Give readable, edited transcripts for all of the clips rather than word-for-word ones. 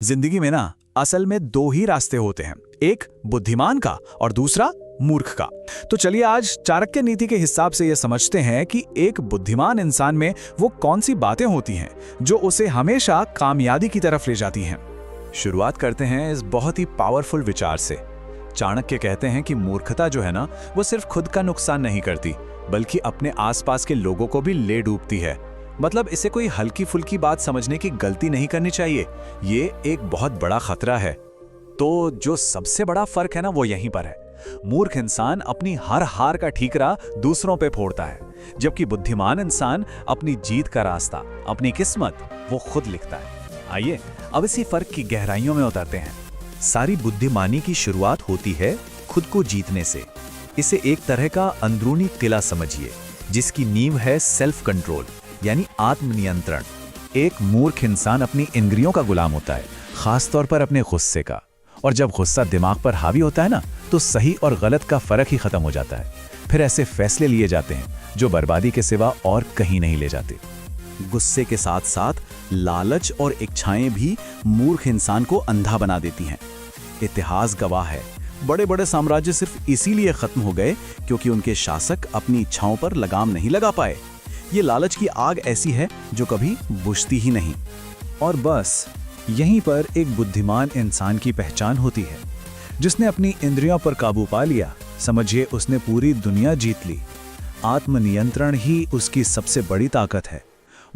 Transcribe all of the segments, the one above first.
जिंदगी में ना असल में दो ही रास्ते होते हैं, एक बुद्धिमान का और दूसरा मूर्ख का। तो चलिए आज चाणक्य नीति के हिसाब से यह समझते हैं कि एक बुद्धिमान इंसान में वो कौन सी बातें होती हैं जो उसे हमेशा कामयाबी की तरफ ले जाती हैं। शुरुआत करते हैं इस बहुत ही पावरफुल विचार से। चाणक्य कहते हैं कि मूर्खता जो है ना, वो सिर्फ खुद का नुकसान नहीं करती बल्कि अपने आसपास के लोगों को भी ले डूबती है। मतलब इसे कोई हल्की फुल्की बात समझने की गलती नहीं करनी चाहिए, ये एक बहुत बड़ा खतरा है। तो जो सबसे बड़ा फर्क है ना, वो यहीं पर है। मूर्ख इंसान अपनी हर हार का ठीकरा दूसरों पे फोड़ता है, जबकि बुद्धिमान इंसान अपनी जीत का रास्ता, अपनी किस्मत वो खुद लिखता है। आइए अब इसी फर्क की गहराइयों में उतरते हैं। सारी बुद्धिमानी की शुरुआत होती है खुद को जीतने से। इसे एक तरह का अंदरूनी किला समझिए, जिसकी नींव है सेल्फ कंट्रोल यानी आत्मनियंत्रण। एक मूर्ख इंसान अपनी इंद्रियों का गुलाम होता है, खास तौर पर अपने गुस्से का। और जब गुस्सा दिमाग पर हावी होता है ना, तो सही और गलत का फर्क ही खत्म हो जाता है। फिर ऐसे फैसले लिए जाते हैं जो बर्बादी के सिवा और कहीं नहीं ले जाते। गुस्से के साथ साथ लालच और इच्छाएं भी मूर्ख इंसान को अंधा बना देती हैं। इतिहास गवाह है, बड़े बड़े साम्राज्य सिर्फ इसीलिए खत्म हो गए क्योंकि उनके शासक अपनी इच्छाओं पर लगाम नहीं लगा पाए। ये लालच की आग ऐसी है जो कभी बुझती ही नहीं। और बस यहीं पर एक बुद्धिमान इंसान की पहचान होती है, जिसने अपनी इंद्रियों पर काबू पा लिया। समझिए उसने पूरी दुनिया जीत ली। आत्मनियंत्रण ही उसकी सबसे बड़ी ताकत है।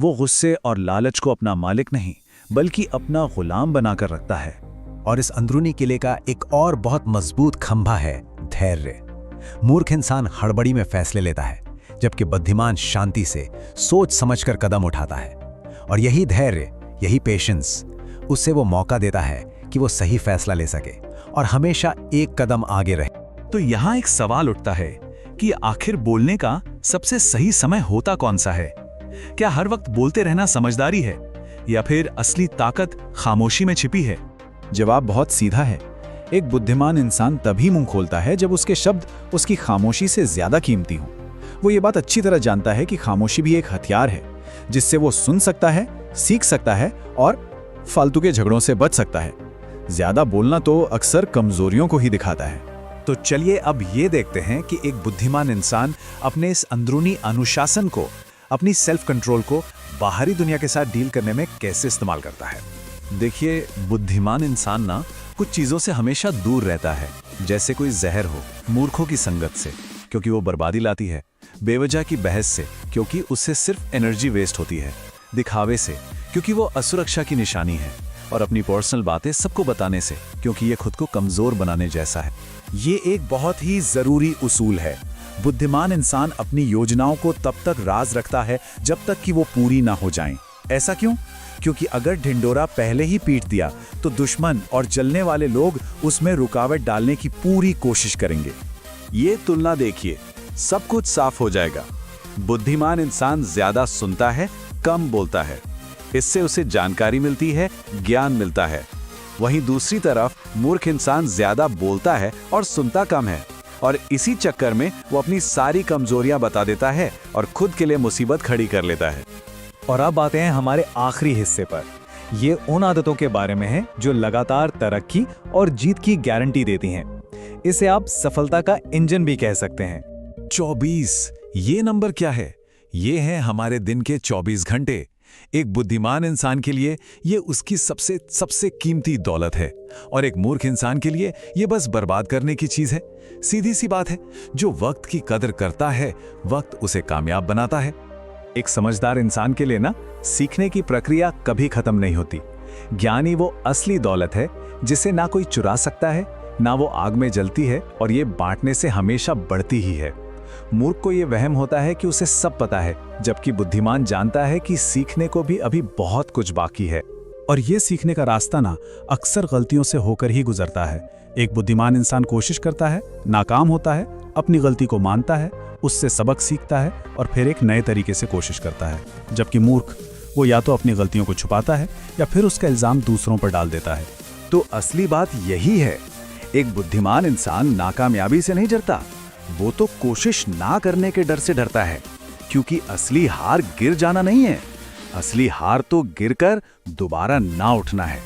वो गुस्से और लालच को अपना मालिक नहीं बल्कि अपना गुलाम बनाकर रखता है। और इस अंदरूनी किले का एक और बहुत मजबूत खंभा है धैर्य। मूर्ख इंसान हड़बड़ी में फैसले लेता है, जबकि बुद्धिमान शांति से सोच समझकर कदम उठाता है। और यही धैर्य, यही पेशेंस उसे वो मौका देता है कि वो सही फैसला ले सके और हमेशा एक कदम आगे रहे। तो यहाँ एक सवाल उठता है कि आखिर बोलने का सबसे सही समय होता कौन सा है? क्या हर वक्त बोलते रहना समझदारी है या फिर असली ताकत खामोशी में छिपी है? जवाब बहुत सीधा है। एक बुद्धिमान इंसान तभी मुंह खोलता है जब उसके शब्द उसकी खामोशी से ज्यादा कीमती हों। वो ये बात अच्छी तरह जानता है कि खामोशी भी एक हथियार है, जिससे वो सुन सकता है, सीख सकता है और फालतू के झगड़ों से बच सकता है। ज्यादा बोलना तो अक्सर कमजोरियों को ही दिखाता है। तो चलिए अब ये देखते हैं कि एक बुद्धिमान इंसान अपने इस अंदरूनी अनुशासन को, अपनी सेल्फ कंट्रोल को बाहरी दुनिया के साथ डील करने में कैसे इस्तेमाल करता है। देखिए, बुद्धिमान इंसान ना कुछ चीजों से हमेशा दूर रहता है, जैसे कोई जहर हो, मूर्खों की संगत से क्योंकि वो बर्बादी लाती है, बेवजह की बहस से क्योंकि उससे सिर्फ एनर्जी वेस्ट होती है, दिखावे से क्योंकि वो असुरक्षा की निशानी है, और अपनी पर्सनल बातें सबको बताने से क्योंकि ये खुद को कमजोर बनाने जैसा है। ये एक बहुत ही जरूरी उसूल है। बुद्धिमान इंसान अपनी योजनाओं को तब तक राज रखता है जब तक कि वो पूरी ना हो जाएं। ऐसा क्यों? क्योंकि अगर ढिंडोरा पहले ही पीट दिया तो दुश्मन और जलने वाले लोग उसमें रुकावट डालने की पूरी कोशिश करेंगे। ये तुलना देखिए, सब कुछ साफ हो जाएगा। बुद्धिमान इंसान ज्यादा सुनता है, कम बोलता है। इससे उसे जानकारी मिलती है, ज्ञान मिलता है। वहीं दूसरी तरफ मूर्ख इंसान ज्यादा बोलता है और सुनता कम है, और इसी चक्कर में वो अपनी सारी कमजोरियां बता देता है और खुद के लिए मुसीबत खड़ी कर लेता है। और अब आते हैं हमारे आखिरी हिस्से पर। ये उन आदतों के बारे में है जो लगातार तरक्की और जीत की गारंटी देती हैं। इसे आप सफलता का इंजन भी कह सकते हैं। 24, ये नंबर क्या है? ये है हमारे दिन के 24 घंटे। एक बुद्धिमान इंसान के लिए ये उसकी सबसे कीमती दौलत है, और एक मूर्ख इंसान के लिए ये बस बर्बाद करने की चीज है। सीधी सी बात है, जो वक्त की कदर करता है, वक्त उसे कामयाब बनाता है। एक समझदार इंसान के लिए ना, सीखने की प्रक्रिया कभी खत्म नहीं होती। ज्ञानी वो असली दौलत है जिसे ना कोई चुरा सकता है, ना वो आग में जलती है, और ये बांटने से हमेशा बढ़ती ही है। मूर्ख को ये वहम होता है कि उसे सब पता है, जबकि बुद्धिमान जानता है कि सीखने को भी अभी बहुत कुछ बाकी है। और ये सीखने का रास्ता ना अक्सर गलतियों से होकर ही गुजरता है। एक बुद्धिमान इंसान कोशिश करता है, नाकाम होता है, अपनी गलती को मानता है, उससे सबक सीखता है और फिर एक नए तरीके से कोशिश करता है। जबकि मूर्ख वो या तो अपनी गलतियों को छुपाता है या फिर उसका इल्जाम दूसरों पर डाल देता है। तो असली बात यही है, एक बुद्धिमान इंसान नाकामयाबी से नहीं डरता, वो तो कोशिश ना करने के डर से डरता है। क्योंकि असली हार गिर जाना नहीं है, असली हार तो गिरकर दोबारा ना उठना है।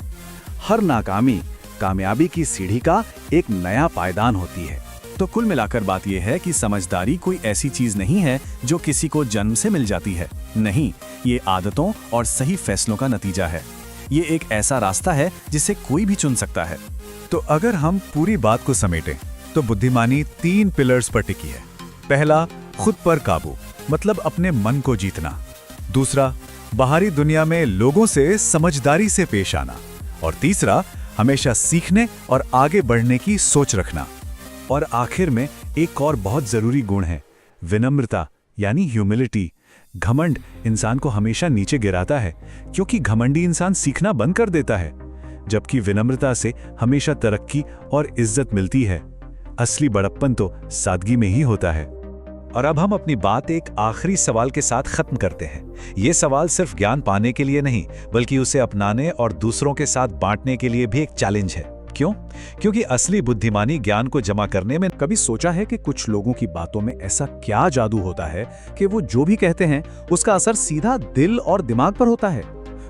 हर नाकामी कामयाबी की सीढ़ी का एक नया पायदान होती है। तो कुल मिलाकर बात यह है कि समझदारी कोई ऐसी चीज नहीं है जो किसी को जन्म से मिल जाती है। नहीं, ये आदतों और सही फैसलों का नतीजा है। ये एक ऐसा रास्ता है जिसे कोई भी चुन सकता है। तो अगर हम पूरी बात को समेटें तो बुद्धिमानी 3 पिलर्स पर टिकी है। पहला, खुद पर काबू, मतलब अपने मन को जीतना। दूसरा, बाहरी दुनिया में लोगों से समझदारी से पेश आना। और तीसरा, हमेशा सीखने और आगे बढ़ने की सोच रखना। और आखिर में एक और बहुत जरूरी गुण है, विनम्रता यानी ह्यूमिलिटी। घमंड इंसान को हमेशा नीचे गिराता है, क्योंकि घमंडी इंसान सीखना बंद कर देता है, जबकि विनम्रता से हमेशा तरक्की और इज्जत मिलती है। असली बड़प्पन तो सादगी में ही होता है। और अब हम अपनी बात एक आखिरी सवाल के साथ खत्म करते हैं। ये सवाल सिर्फ ज्ञान पाने के लिए नहीं, बल्कि उसे अपनाने और दूसरों के साथ बांटने के लिए भी एक चैलेंज है। क्यों? क्योंकि असली बुद्धिमानी ज्ञान को जमा करने में। कभी सोचा है कि कुछ लोगों की बातों में ऐसा क्या जादू होता है कि वो जो भी कहते हैं उसका असर सीधा दिल और दिमाग पर होता है?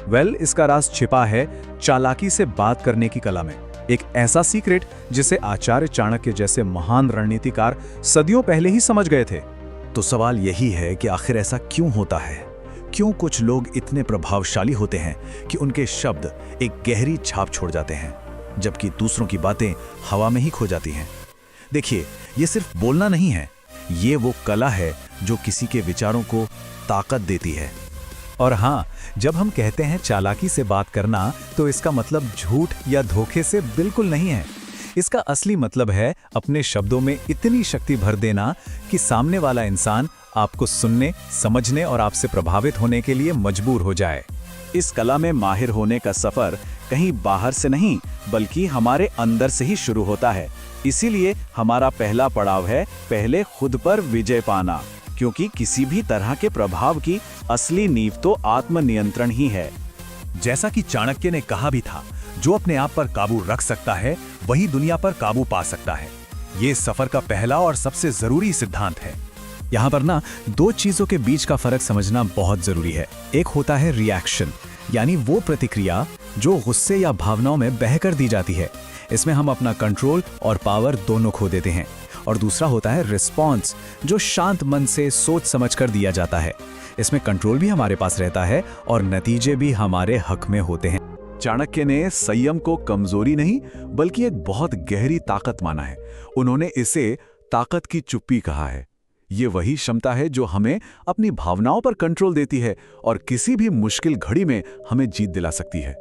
वेल, इसका राज छिपा है चालाकी से बात करने की कला में। एक ऐसा सीक्रेट जिसे आचार्य चाणक्य जैसे महान रणनीतिकार सदियों पहले ही समझ गए थे। तो सवाल यही है कि आखिर ऐसा क्यों होता है? क्यों कुछ लोग इतने प्रभावशाली होते हैं कि उनके शब्द एक गहरी छाप छोड़ जाते हैं, जबकि दूसरों की बातें हवा में ही खो जाती हैं? देखिए, ये सिर्फ बोलना नहीं है, ये वो कला है जो किसी के विचारों को ताकत देती है। और हाँ, जब हम कहते हैं चालाकी से बात करना, तो इसका मतलब झूठ या धोखे से बिल्कुल नहीं है। इसका असली मतलब है अपने शब्दों में इतनी शक्ति भर देना कि सामने वाला इंसान आपको सुनने, समझने और आपसे प्रभावित होने के लिए मजबूर हो जाए। इस कला में माहिर होने का सफर कहीं बाहर से नहीं, बल्कि हमारे अंदर से ही शुरू होता है। इसीलिए हमारा पहला पड़ाव है पहले खुद पर विजय पाना, क्योंकि किसी भी तरह के प्रभाव की असली नींव तो आत्मनियंत्रण ही है। जैसा कि चाणक्य ने कहा भी था, जो अपने आप पर काबू रख सकता है वही दुनिया पर काबू पा सकता है। ये सफर का पहला और सबसे जरूरी सिद्धांत है। यहाँ पर ना 2 चीजों के बीच का फर्क समझना बहुत जरूरी है। एक होता है रिएक्शन, यानी वो प्रतिक्रिया जो गुस्से या भावनाओं में बह कर दी जाती है। इसमें हम अपना कंट्रोल और पावर दोनों खो देते हैं। और दूसरा होता है रिस्पॉन्स, जो शांत मन से सोच समझ कर दिया जाता है। इसमें कंट्रोल भी हमारे पास रहता है और नतीजे भी हमारे हक में होते हैं। चाणक्य ने संयम को कमजोरी नहीं, बल्कि एक बहुत गहरी ताकत माना है। उन्होंने इसे ताकत की चुप्पी कहा है। ये वही क्षमता है जो हमें अपनी भावनाओं पर कंट्रोल देती है और किसी भी मुश्किल घड़ी में हमें जीत दिला सकती है।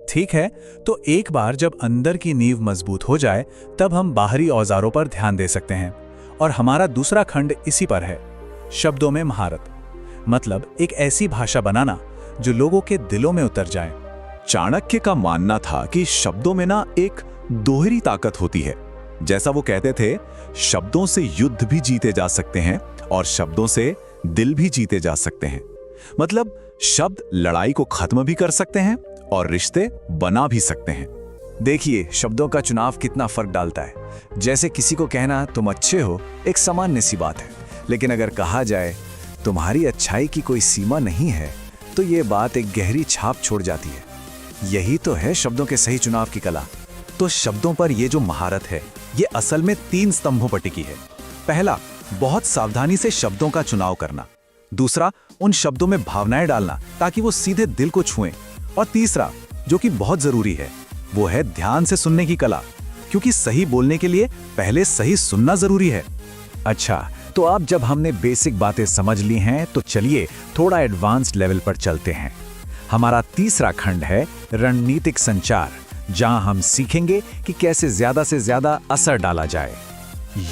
ठीक है, तो एक बार जब अंदर की नींव मजबूत हो जाए, तब हम बाहरी औजारों पर ध्यान दे सकते हैं। और हमारा दूसरा खंड इसी पर है, शब्दों में महारत। मतलब एक ऐसी भाषा बनाना जो लोगों के दिलों में उतर जाए। चाणक्य का मानना था कि शब्दों में ना एक दोहरी ताकत होती है। जैसा वो कहते थे, शब्दों से युद्ध भी जीते जा सकते हैं और शब्दों से दिल भी जीते जा सकते हैं। मतलब शब्द लड़ाई को खत्म भी कर सकते हैं और रिश्ते बना भी सकते हैं। देखिए, शब्दों का चुनाव कितना फर्क डालता है। जैसे किसी को कहना तुम अच्छे हो एक सामान्य सी बात है, लेकिन अगर कहा जाए तुम्हारी अच्छाई की कोई सीमा नहीं है, तो ये बात एक गहरी छाप छोड़ जाती है। यही तो है शब्दों के सही चुनाव की कला। तो शब्दों पर ये जो महारत है, ये असल में 3 स्तंभों पर टिकी है। पहला, बहुत सावधानी से शब्दों का चुनाव करना। दूसरा, उन शब्दों में भावनाएं डालना ताकि वो सीधे दिल को छुएं। और तीसरा, जो कि बहुत जरूरी है, वो है ध्यान से सुनने की कला, क्योंकि सही बोलने के लिए पहले सही सुनना जरूरी है। अच्छा, तो अब जब हमने बेसिक बातें समझ ली हैं, तो चलिए थोड़ा एडवांस्ड लेवल पर चलते हैं। हमारा तीसरा खंड है रणनीतिक संचार, जहां हम सीखेंगे कि कैसे ज्यादा से ज्यादा असर डाला जाए।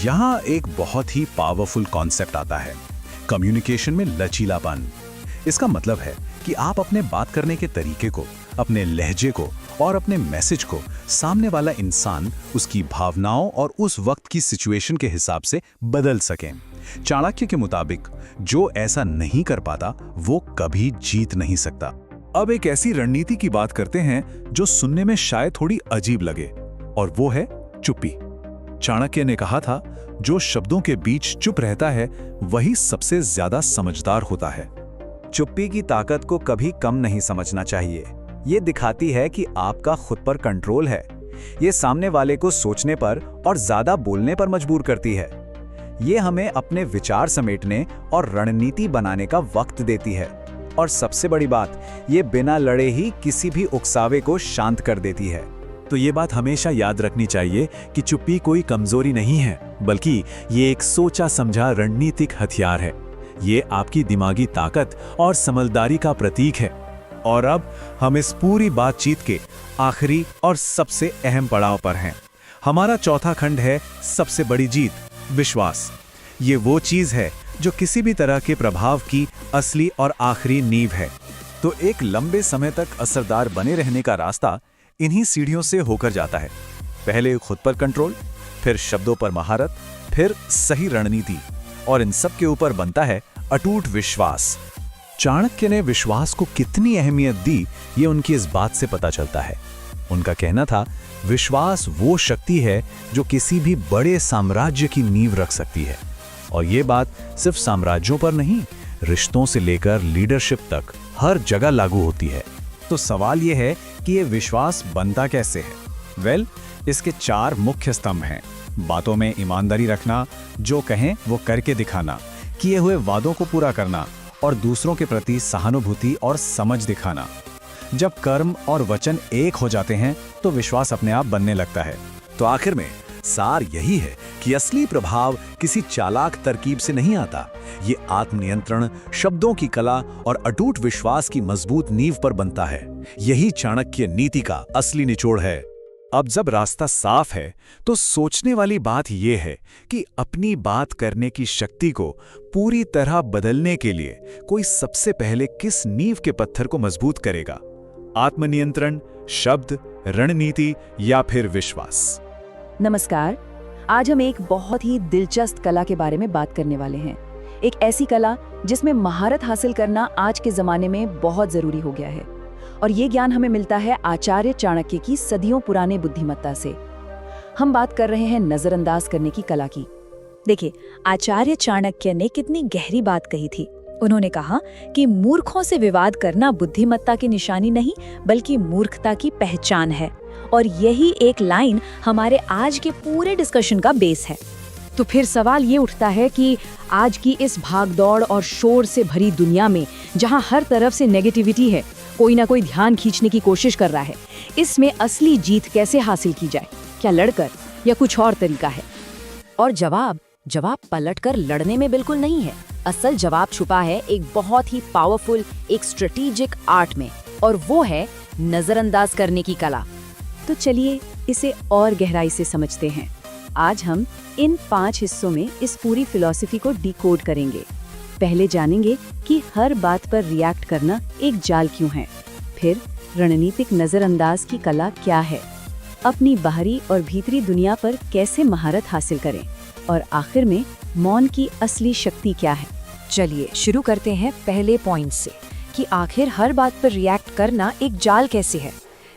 यहां एक बहुत ही पावरफुल कॉन्सेप्ट आता है, कम्युनिकेशन में लचीलापन। इसका मतलब है कि आप अपने बात करने के तरीके को, अपने लहजे को और अपने मैसेज को सामने वाला इंसान, उसकी भावनाओं और उस वक्त की सिचुएशन के हिसाब से बदल सकें। चाणक्य के मुताबिक जो ऐसा नहीं कर पाता वो कभी जीत नहीं सकता। अब एक ऐसी रणनीति की बात करते हैं जो सुनने में शायद थोड़ी अजीब लगे, और वो है चुप्पी। चाणक्य ने कहा था, जो शब्दों के बीच चुप रहता है वही सबसे ज्यादा समझदार होता है। चुप्पी की ताकत को कभी कम नहीं समझना चाहिए। ये दिखाती है कि आपका खुद पर कंट्रोल है। ये सामने वाले को सोचने पर और ज्यादा बोलने पर मजबूर करती है। ये हमें अपने विचार समेटने और रणनीति बनाने का वक्त देती है। और सबसे बड़ी बात, ये बिना लड़े ही किसी भी उकसावे को शांत कर देती है। तो ये बात हमेशा याद रखनी चाहिए कि चुप्पी कोई कमजोरी नहीं है, बल्कि ये एक सोचा समझा रणनीतिक हथियार है। ये आपकी दिमागी ताकत और समझदारी का प्रतीक है। और अब हम इस पूरी बातचीत के आखिरी और सबसे अहम पड़ाव पर हैं। हमारा चौथा खंड है सबसे बड़ी जीत, विश्वास। ये वो चीज है जो किसी भी तरह के प्रभाव की असली और आखिरी नींव है। तो एक लंबे समय तक असरदार बने रहने का रास्ता इन्हीं सीढ़ियों से होकर जाता है। पहले खुद पर कंट्रोल, फिर शब्दों पर महारत, फिर सही रणनीति, और इन सब के ऊपर बनता है अटूट विश्वास। चाणक्य ने विश्वास को कितनी अहमियत दी, ये उनकी इस बात से पता चलता है। उनका कहना था, विश्वास वो शक्ति है जो किसी भी बड़े साम्राज्य की नींव रख सकती है। और ये बात सिर्फ साम्राज्यों पर नहीं, रिश्तों से लेकर लीडरशिप तक हर जगह लागू होती है। तो सवाल ये है कि ये विश्वास बनता कैसे है? इसके 4 मुख्य स्तंभ हैं। बातों में ईमानदारी रखना, जो कहें वो करके दिखाना, किए हुए वादों को पूरा करना और दूसरों के प्रति सहानुभूति और समझ दिखाना। जब कर्म और वचन एक हो जाते हैं तो विश्वास अपने आप बनने लगता है। तो आखिर में सार यही है कि असली प्रभाव किसी चालाक तरकीब से नहीं आता। ये आत्मनियंत्रण, शब्दों की कला और अटूट विश्वास की मजबूत नींव पर बनता है। यही चाणक्य नीति का असली निचोड़ है। अब जब रास्ता साफ है तो सोचने वाली बात यह है कि अपनी बात करने की शक्ति को पूरी तरह बदलने के लिए कोई सबसे पहले किस नींव के पत्थर को मजबूत करेगा? आत्मनियंत्रण, शब्द, रणनीति या फिर विश्वास? नमस्कार। आज हम एक बहुत ही दिलचस्प कला के बारे में बात करने वाले हैं। एक ऐसी कला जिसमें महारत हासिल करना आज के जमाने में बहुत जरूरी हो गया है। और ये ज्ञान हमें मिलता है आचार्य चाणक्य की सदियों पुराने बुद्धिमत्ता से। हम बात कर रहे हैं नजरअंदाज करने की कला की। देखिए, आचार्य चाणक्य ने कितनी गहरी बात कही थी। उन्होंने कहा कि मूर्खों से विवाद करना बुद्धिमत्ता की निशानी नहीं, बल्कि मूर्खता की पहचान है। और यही एक लाइन हमारे आज के पूरे डिस्कशन का बेस है। तो फिर सवाल ये उठता है कि आज की इस भागदौड़ और शोर से भरी दुनिया में, जहां हर तरफ से नेगेटिविटी है, कोई ना कोई ध्यान खींचने की कोशिश कर रहा है, इसमें असली जीत कैसे हासिल की जाए? क्या लड़कर या कुछ और तरीका है? और जवाब पलटकर लड़ने में बिल्कुल नहीं है। असल जवाब छुपा है एक बहुत ही पावरफुल, एक स्ट्रेटेजिक आर्ट में, और वो है नजरअंदाज करने की कला। तो चलिए इसे और गहराई से समझते हैं। आज हम इन 5 हिस्सों में इस पूरी फिलॉसफी को डिकोड करेंगे। पहले जानेंगे कि हर बात पर रिएक्ट करना एक जाल क्यों है, फिर रणनीतिक नजरअंदाज की कला क्या है, अपनी बाहरी और भीतरी दुनिया पर कैसे महारत हासिल करें, और आखिर में मौन की असली शक्ति क्या है। चलिए शुरू करते हैं पहले पॉइंट से कि आखिर हर बात पर रिएक्ट करना एक जाल कैसे है।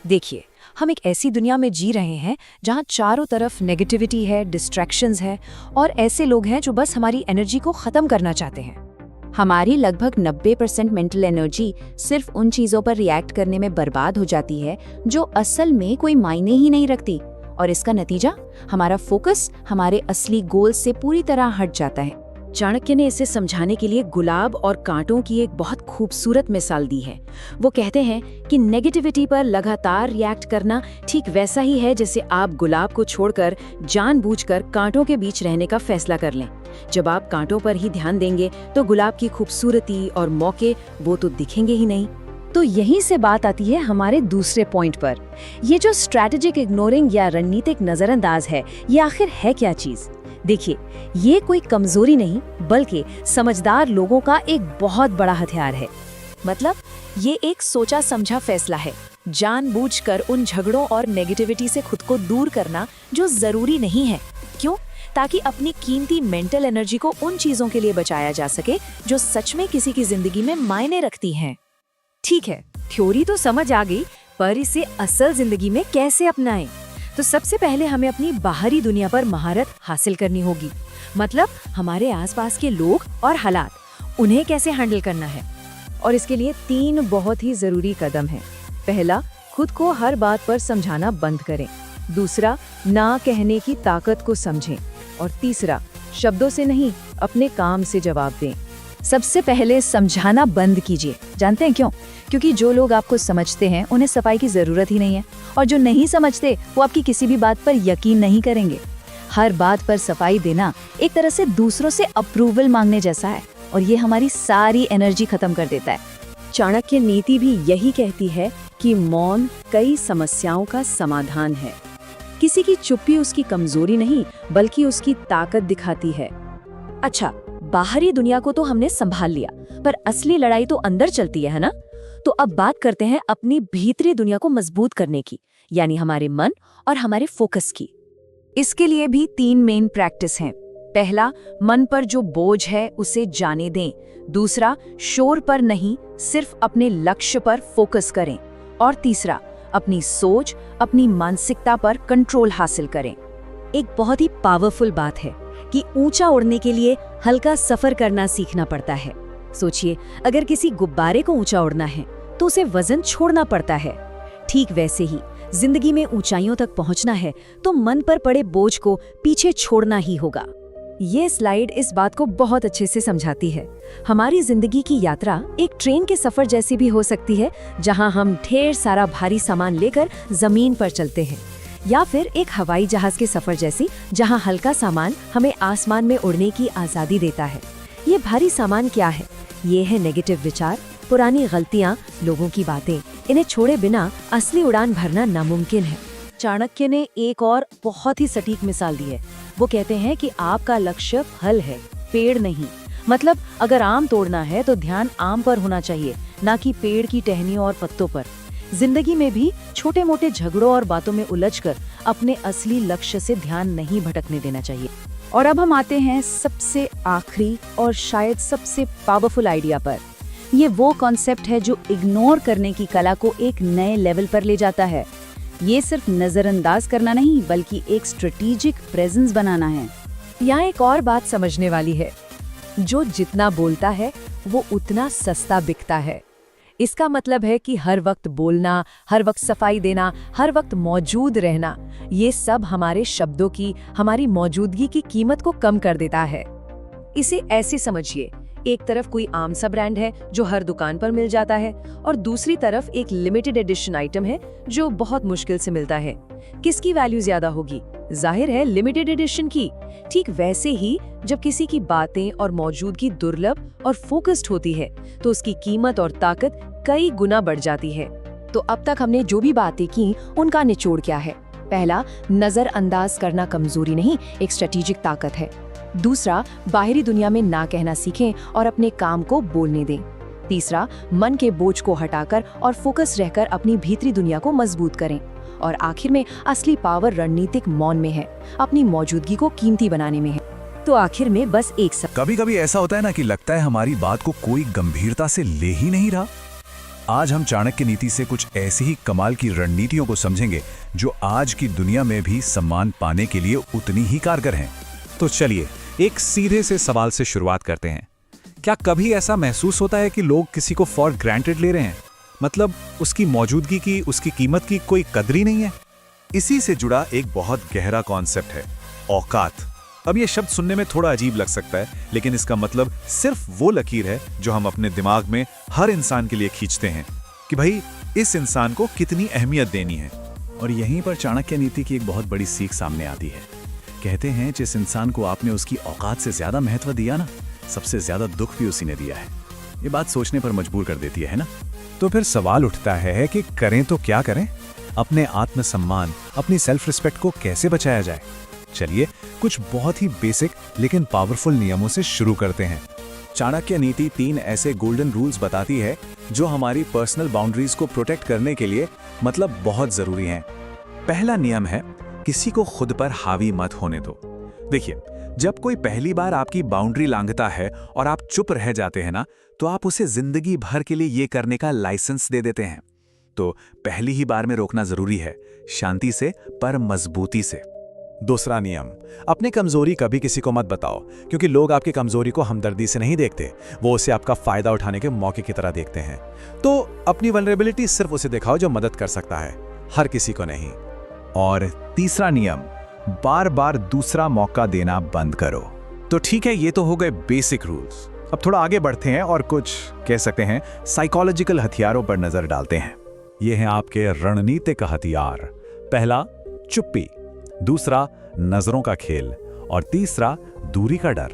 देखिए, हम एक ऐसी दुनिया में जी रहे हैं जहां चारों तरफ नेगेटिविटी है, डिस्ट्रैक्शंस है, और ऐसे लोग हैं जो बस हमारी एनर्जी को खत्म करना चाहते हैं। हमारी लगभग 90% मेंटल एनर्जी सिर्फ उन चीजों पर रिएक्ट करने में बर्बाद हो जाती है जो असल में कोई मायने ही नहीं रखती, और इसका नतीजा हमारा फोकस हमारे असली गोल से पूरी तरह हट जाता है। चाणक्य ने इसे समझाने के लिए गुलाब और कांटों की एक बहुत खूबसूरत मिसाल दी है। वो कहते हैं कि नेगेटिविटी पर लगातार रिएक्ट करना ठीक वैसा ही है जैसे आप गुलाब को छोड़कर जानबूझकर कांटों के बीच रहने का फैसला कर लें। जब आप कांटों पर ही ध्यान देंगे तो गुलाब की खूबसूरती और मौके वो तो दिखेंगे ही नहीं। तो यहीं से बात आती है हमारे दूसरे पॉइंट पर। ये जो स्ट्रैटेजिक इग्नोरिंग या रणनीतिक नजरअंदाज है, ये आखिर है क्या चीज? देखिए, ये कोई कमजोरी नहीं बल्कि समझदार लोगों का एक बहुत बड़ा हथियार है। मतलब ये एक सोचा समझा फैसला है, जानबूझकर उन झगड़ों और नेगेटिविटी से खुद को दूर करना जो जरूरी नहीं है। क्यों? ताकि अपनी कीमती मेंटल एनर्जी को उन चीजों के लिए बचाया जा सके जो सच में किसी की जिंदगी में मायने रखती हैं। ठीक है, थ्योरी तो समझ आ गई, पर इसे असल जिंदगी में कैसे अपनाएं? तो सबसे पहले हमें अपनी बाहरी दुनिया पर महारत हासिल करनी होगी। मतलब हमारे आसपास के लोग और हालात, उन्हें कैसे हैंडल करना है। और इसके लिए 3 बहुत ही जरूरी कदम हैं। पहला, खुद को हर बात पर समझाना बंद करें। दूसरा, ना कहने की ताकत को समझें। और तीसरा, शब्दों से नहीं, अपने काम से जवाब दें। सबसे पहले समझाना बंद कीजिए। जानते हैं क्यों? क्योंकि जो लोग आपको समझते हैं उन्हें सफाई की जरूरत ही नहीं है, और जो नहीं समझते वो आपकी किसी भी बात पर यकीन नहीं करेंगे। हर बात पर सफाई देना एक तरह से दूसरों से अप्रूवल मांगने जैसा है, और ये हमारी सारी एनर्जी खत्म कर देता है। चाणक्य नीति भी यही कहती है कि मौन कई समस्याओं का समाधान है। किसी की चुप्पी उसकी कमजोरी नहीं, बल्कि उसकी ताकत दिखाती है। अच्छा, बाहरी दुनिया को तो हमने संभाल लिया, पर असली लड़ाई तो अंदर चलती है ना? तो अब बात करते हैं अपनी भीतरी दुनिया को मजबूत करने की, यानी हमारे मन और हमारे फोकस की। इसके लिए भी 3 मेन प्रैक्टिस हैं। पहला, मन पर जो बोझ है उसे जाने दें। दूसरा, शोर पर नहीं, सिर्फ अपने लक्ष्य पर फोकस करें। और तीसरा, अपनी सोच, अपनी मानसिकता पर कंट्रोल हासिल करें। एक बहुत ही पावरफुल बात है कि ऊंचा उड़ने के लिए हल्का सफर करना सीखना पड़ता है। सोचिए, अगर किसी गुब्बारे को ऊंचा उड़ना है तो उसे वजन छोड़ना पड़ता है। ठीक वैसे ही जिंदगी में ऊंचाइयों तक पहुंचना है तो मन पर पड़े बोझ को पीछे छोड़ना ही होगा। ये स्लाइड इस बात को बहुत अच्छे से समझाती है। हमारी जिंदगी की यात्रा एक ट्रेन के सफर जैसी भी हो सकती है, जहां हम ढेर सारा भारी सामान लेकर जमीन पर चलते हैं, या फिर एक हवाई जहाज के सफर जैसी, जहां हल्का सामान हमें आसमान में उड़ने की आजादी देता है। ये भारी सामान क्या है? ये है नेगेटिव विचार, पुरानी गलतियां, लोगों की बातें। इन्हें छोड़े बिना असली उड़ान भरना नामुमकिन है। चाणक्य ने एक और बहुत ही सटीक मिसाल दी है। वो कहते हैं कि आपका लक्ष्य फल है, पेड़ नहीं। मतलब अगर आम तोड़ना है तो ध्यान आम पर होना चाहिए, ना कि पेड़ की टहनियों और पत्तों पर। जिंदगी में भी छोटे मोटे झगड़ों और बातों में उलझकर अपने असली लक्ष्य से ध्यान नहीं भटकने देना चाहिए। और अब हम आते हैं सबसे आखिरी और शायद सबसे पावरफुल आइडिया पर। ये वो कॉन्सेप्ट है जो इग्नोर करने की कला को एक नए लेवल पर ले जाता है। ये सिर्फ नजरअंदाज करना नहीं, बल्कि एक स्ट्रेटेजिक प्रेजेंस बनाना है। यहाँ एक और बात समझने वाली है, जो जितना बोलता है वो उतना सस्ता बिकता है। इसका मतलब है कि हर वक्त बोलना, हर वक्त सफाई देना, हर वक्त मौजूद रहना, ये सब हमारे शब्दों की, हमारी मौजूदगी की कीमत को कम कर देता है। इसे ऐसे समझिए, एक तरफ कोई आम सा ब्रांड है जो हर दुकान पर मिल जाता है, और दूसरी तरफ एक लिमिटेड एडिशन आइटम है जो बहुत मुश्किल से मिलता है। किसकी वैल्यू ज्यादा होगी? जाहिर है लिमिटेड एडिशन की। ठीक वैसे ही जब किसी की बातें और मौजूदगी दुर्लभ और फोकस्ड होती है तो उसकी कीमत और ताकत कई गुना बढ़ जाती है। तो अब तक हमने जो भी बातें की उनका निचोड़ क्या है? पहला, नजरअंदाज करना कमजोरी नहीं, एक स्ट्रेटेजिक ताकत है। दूसरा, बाहरी दुनिया में ना कहना सीखें और अपने काम को बोलने दें। तीसरा, मन के बोझ को हटाकर और फोकस रहकर अपनी भीतरी दुनिया को मजबूत करें। और आखिर में असली पावर रणनीतिक मौन में है, अपनी मौजूदगी को कीमती बनाने में है। तो आखिर में बस एक सब। कभी कभी ऐसा होता है ना कि लगता है हमारी बात को कोई गंभीरता से ले ही नहीं रहा। आज हम चाणक्य नीति से कुछ ऐसी ही कमाल की रणनीतियों को समझेंगे जो आज की दुनिया में भी सम्मान पाने के लिए उतनी ही कारगर हैं। तो चलिए एक सीधे से सवाल से शुरुआत करते हैं। क्या कभी ऐसा महसूस होता है कि लोग किसी को फॉर ग्रांटेड ले रहे हैं? मतलब उसकी मौजूदगी की, उसकी कीमत की कोई कदर ही नहीं है। इसी से जुड़ा एक बहुत गहरा कॉन्सेप्ट है, औकात। अब ये शब्द सुनने में थोड़ा अजीब लग सकता है, लेकिन इसका मतलब सिर्फ वो लकीर है जो हम अपने दिमाग में हर इंसान के लिए खींचते हैं कि भाई इस इंसान को कितनी अहमियत देनी है। और यहीं पर चाणक्य नीति की एक बहुत बड़ी सीख सामने आती है। कहते हैं जिस इंसान को आपने उसकी औकात से ज्यादा महत्व दिया ना, सबसे ज्यादा दुख भी उसी ने दिया है। ये बात सोचने पर मजबूर कर देती है ना? तो फिर सवाल उठता है कि करें तो क्या करें? अपने आत्मसम्मान, अपनी सेल्फ रिस्पेक्ट को कैसे बचाया जाए? चलिए कुछ बहुत ही बेसिक लेकिन पावरफुल नियमों से शुरू करते हैं। चाणक्य नीति 3 ऐसे गोल्डन रूल्स बताती है जो हमारी पर्सनल बाउंड्रीज को प्रोटेक्ट करने के लिए मतलब बहुत जरूरी हैं। पहला नियम है, किसी को खुद पर हावी मत होने दो। देखिए, जब कोई पहली बार आपकी बाउंड्री लांघता है और आप चुप रह जाते हैं ना, तो आप उसे जिंदगी भर के लिए ये करने का लाइसेंस दे देते हैं। तो पहली ही बार में रोकना जरूरी है, शांति से पर मजबूती से। दूसरा नियम, अपनी कमजोरी कभी किसी को मत बताओ, क्योंकि लोग आपकी कमजोरी को हमदर्दी से नहीं देखते, वो उसे आपका फायदा उठाने के मौके की तरह देखते हैं। तो अपनी वल्नरेबिलिटी सिर्फ उसे दिखाओ जो मदद कर सकता है, हर किसी को नहीं। और तीसरा नियम, बार बार दूसरा मौका देना बंद करो। तो ठीक है, ये तो हो गए बेसिक रूल्स। अब थोड़ा आगे बढ़ते हैं और कुछ कह सकते हैं साइकोलॉजिकल हथियारों पर नजर डालते हैं। ये हैं आपके रणनीतिक हथियार। पहला, चुप्पी। दूसरा, नजरों का खेल। और तीसरा, दूरी का डर।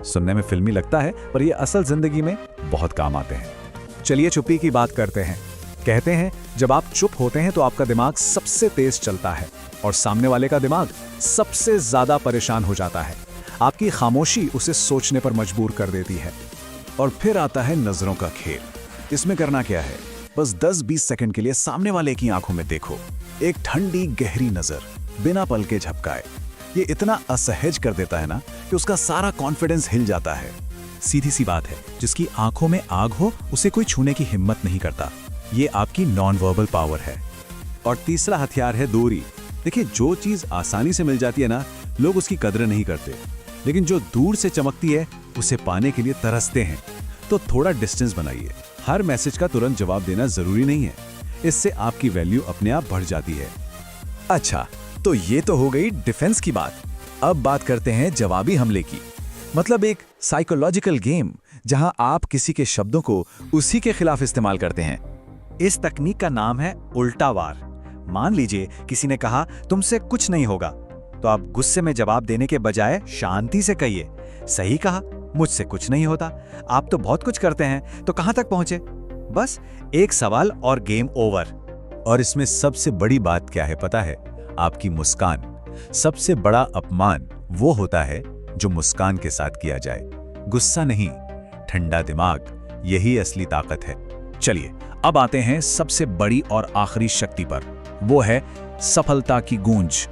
सुनने में फिल्मी लगता है, पर ये असल जिंदगी में बहुत काम आते हैं। चलिए चुप्पी की बात करते हैं। कहते हैं जब आप चुप होते हैं तो आपका दिमाग सबसे तेज चलता है और सामने वाले का दिमाग सबसे ज्यादा परेशान हो जाता है। आपकी खामोशी उसे सोचने पर मजबूर कर देती है। और फिर आता है नजरों का खेल। इसमें करना क्या है, बस 10-20 सेकंड के लिए सामने वाले की आंखों में देखो। एक ठंडी गहरी नजर, बिना पल के झपकाए। ये इतना असहज कर देता है ना कि उसका सारा कॉन्फिडेंस हिल जाता है। सीधी सी बात है, जिसकी आंखों में आग हो उसे कोई छूने की हिम्मत नहीं करता। ये आपकी नॉन वर्बल पावर है। और तीसरा हथियार है दूरी। देखिए, जो चीज आसानी से मिल जाती है ना, लोग उसकी कदर नहीं करते, लेकिन जो दूर से चमकती है उसे पाने के लिए तरसते हैं। तो थोड़ा डिस्टेंस बनाइए। हर मैसेज का तुरंत जवाब देना जरूरी नहीं है, इससे आपकी वैल्यू अपने आप बढ़ जाती है। अच्छा, तो ये तो हो गई डिफेंस की बात। अब बात करते हैं जवाबी हमले की, मतलब एक साइकोलॉजिकल गेम जहां आप किसी के शब्दों को उसी के खिलाफ इस्तेमाल करते हैं। इस तकनीक का नाम है उल्टा वार। मान लीजिए किसी ने कहा तुमसे कुछ नहीं होगा, तो आप गुस्से में जवाब देने के बजाय शांति से कहिए, सही कहा, मुझसे कुछ नहीं होता, आप तो बहुत कुछ करते हैं, तो कहां तक पहुंचे? बस एक सवाल और गेम ओवर। और इसमें सबसे बड़ी बात क्या है पता है? आपकी मुस्कान। सबसे बड़ा अपमान वो होता है जो मुस्कान के साथ किया जाए, गुस्सा नहीं, ठंडा दिमाग, यही असली ताकत है। चलिए अब आते हैं सबसे बड़ी और आखिरी शक्ति पर, वो है सफलता की गूंज।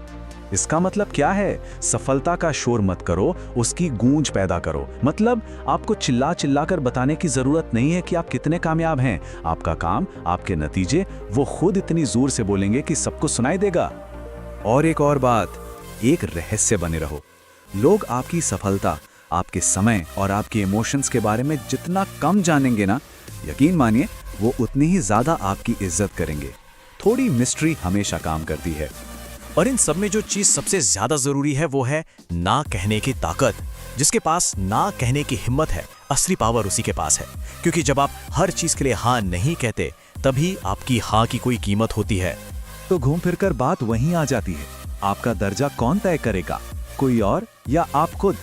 इसका मतलब क्या है? सफलता का शोर मत करो, उसकी गूंज पैदा करो। मतलब आपको चिल्ला चिल्ला कर बताने की जरूरत नहीं है कि आप कितने कामयाब हैं। आपका काम, आपके नतीजे वो खुद इतनी जोर से बोलेंगे कि सबको सुनाई देगा। और एक और बात, एक रहस्य बने रहो। लोग आपकी सफलता, आपके समय और आपके इमोशंस के बारे में जितना कम जानेंगे ना, यकीन मानिए वो उतनी ही ज्यादा आपकी इज्जत करेंगे। थोड़ी मिस्ट्री हमेशा काम करती है। और इन सब में जो चीज सबसे ज्यादा जरूरी है वो है ना कहने की ताकत। जिसके पास ना कहने की हिम्मत है, असली पावर उसी के पास है। क्योंकि जब आप हर चीज के लिए हाँ नहीं कहते, तभी आपकी हाँ की कोई कीमत होती है। तो घूम फिरकर बात वहीं आ जाती है, आपका दर्जा कौन तय करेगा, कोई और या आप खुद?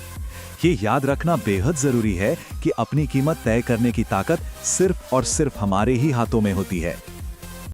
ये याद रखना बेहद जरूरी है कि अपनी कीमत तय करने की ताकत सिर्फ और सिर्फ हमारे ही हाथों में होती है।